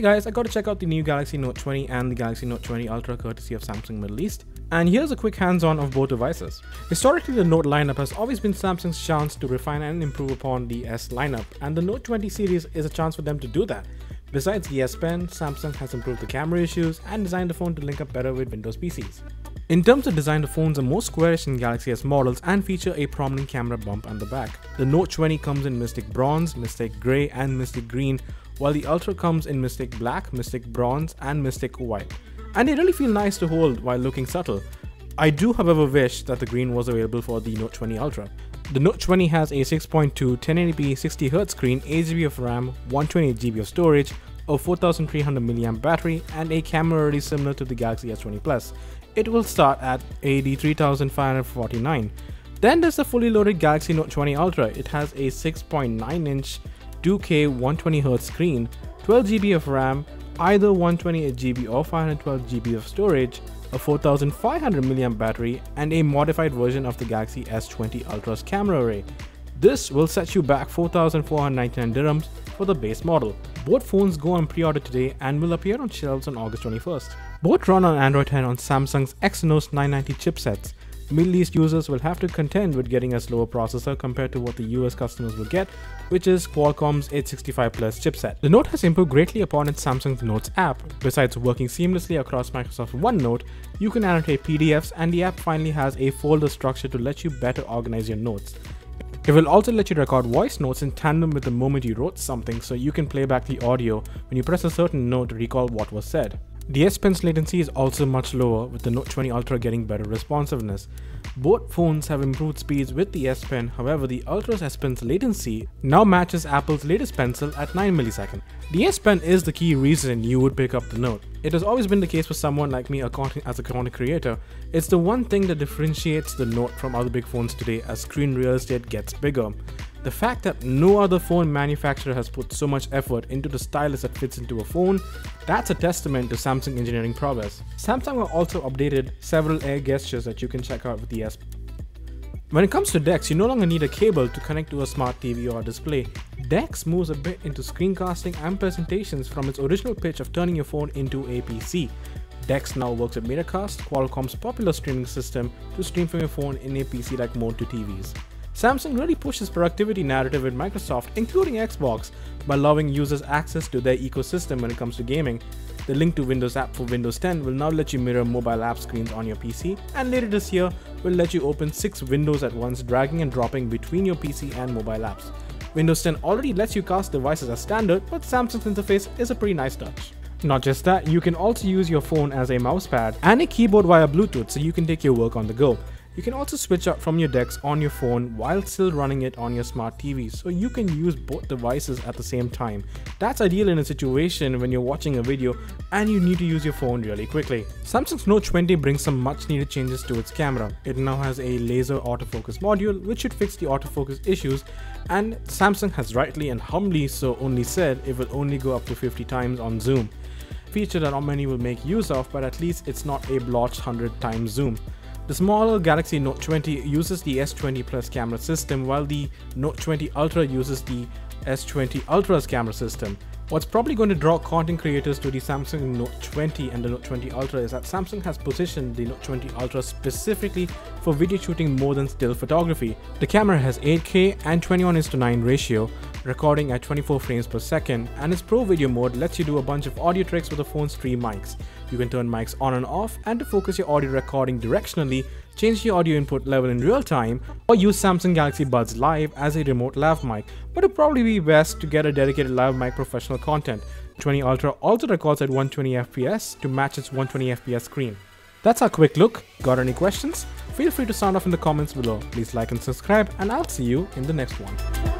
guys, I got to check out the new Galaxy Note 20 and the Galaxy Note 20 Ultra courtesy of Samsung Middle East. And here's a quick hands-on of both devices. Historically, the Note lineup has always been Samsung's chance to refine and improve upon the S lineup, and the Note 20 series is a chance for them to do that. Besides the S Pen, Samsung has improved the camera issues and designed the phone to link up better with Windows PCs. In terms of design, the phones are more squarish than Galaxy S models and feature a prominent camera bump on the back. The Note 20 comes in Mystic Bronze, Mystic Grey and Mystic Green, while the Ultra comes in Mystic Black, Mystic Bronze and Mystic White. And they really feel nice to hold while looking subtle. I do however wish that the green was available for the Note 20 Ultra. The Note 20 has a 6.2 1080p 60Hz screen, 8GB of RAM, 128GB of storage, a 4300 mAh battery and a camera already similar to the Galaxy S20 Plus. It will start at AED 3549. Then there's the fully loaded Galaxy Note 20 Ultra. It has a 6.9-inch 2K 120Hz screen, 12GB of RAM, either 128GB or 512GB of storage, a 4500 mAh battery, and a modified version of the Galaxy S20 Ultra's camera array. This will set you back 4,499 dirhams for the base model. Both phones go on pre-order today and will appear on shelves on August 21st. Both run on Android 10 on Samsung's Exynos 990 chipsets. Middle East users will have to contend with getting a slower processor compared to what the US customers will get, which is Qualcomm's 865 Plus chipset. The Note has improved greatly upon its Samsung Notes app. Besides working seamlessly across Microsoft OneNote, you can annotate PDFs, and the app finally has a folder structure to let you better organize your notes. It will also let you record voice notes in tandem with the moment you wrote something, so you can play back the audio when you press a certain note to recall what was said. The S Pen's latency is also much lower, with the Note 20 Ultra getting better responsiveness. Both phones have improved speeds with the S Pen, however the Ultra's S Pen's latency now matches Apple's latest pencil at 9 milliseconds. The S Pen is the key reason you would pick up the Note. It has always been the case for someone like me as a content creator. It's the one thing that differentiates the Note from other big phones today as screen real estate gets bigger. The fact that no other phone manufacturer has put so much effort into the stylus that fits into a phone, that's a testament to Samsung engineering prowess. Samsung have also updated several air gestures that you can check out with the S Pen. When it comes to DeX, you no longer need a cable to connect to a smart TV or a display. DeX moves a bit into screencasting and presentations from its original pitch of turning your phone into a PC. DeX now works with Metacast, Qualcomm's popular streaming system, to stream from your phone in a PC-like mode to TVs. Samsung really pushes productivity narrative with Microsoft, including Xbox, by allowing users access to their ecosystem when it comes to gaming. The link to Windows app for Windows 10 will now let you mirror mobile app screens on your PC, and later this year will let you open 6 windows at once, dragging and dropping between your PC and mobile apps. Windows 10 already lets you cast devices as standard, but Samsung's interface is a pretty nice touch. Not just that, you can also use your phone as a mousepad and a keyboard via Bluetooth, so you can take your work on the go. You can also switch out from your DeX on your phone while still running it on your smart TV, so you can use both devices at the same time. That's ideal in a situation when you're watching a video and you need to use your phone really quickly. Samsung's Note 20 brings some much needed changes to its camera. It now has a laser autofocus module which should fix the autofocus issues, and Samsung has rightly and humbly so only said it will only go up to 50 times on zoom. A feature that not many will make use of, but at least it's not a blotched 100 times zoom. The smaller Galaxy Note 20 uses the S20 Plus camera system, while the Note 20 Ultra uses the S20 Ultra's camera system. What's probably going to draw content creators to the Samsung Note 20 and the Note 20 Ultra is that Samsung has positioned the Note 20 Ultra specifically for video shooting more than still photography. The camera has 8K and 21:9 ratio, recording at 24 frames per second, and its Pro Video mode lets you do a bunch of audio tricks with the phone's 3 mics. You can turn mics on and off, and to focus your audio recording directionally, change the audio input level in real time, or use Samsung Galaxy Buds Live as a remote lav mic, but it'd probably be best to get a dedicated lav mic professional content. 20 Ultra also records at 120fps to match its 120fps screen. That's our quick look. Got any questions? Feel free to sound off in the comments below. Please like and subscribe, and I'll see you in the next one.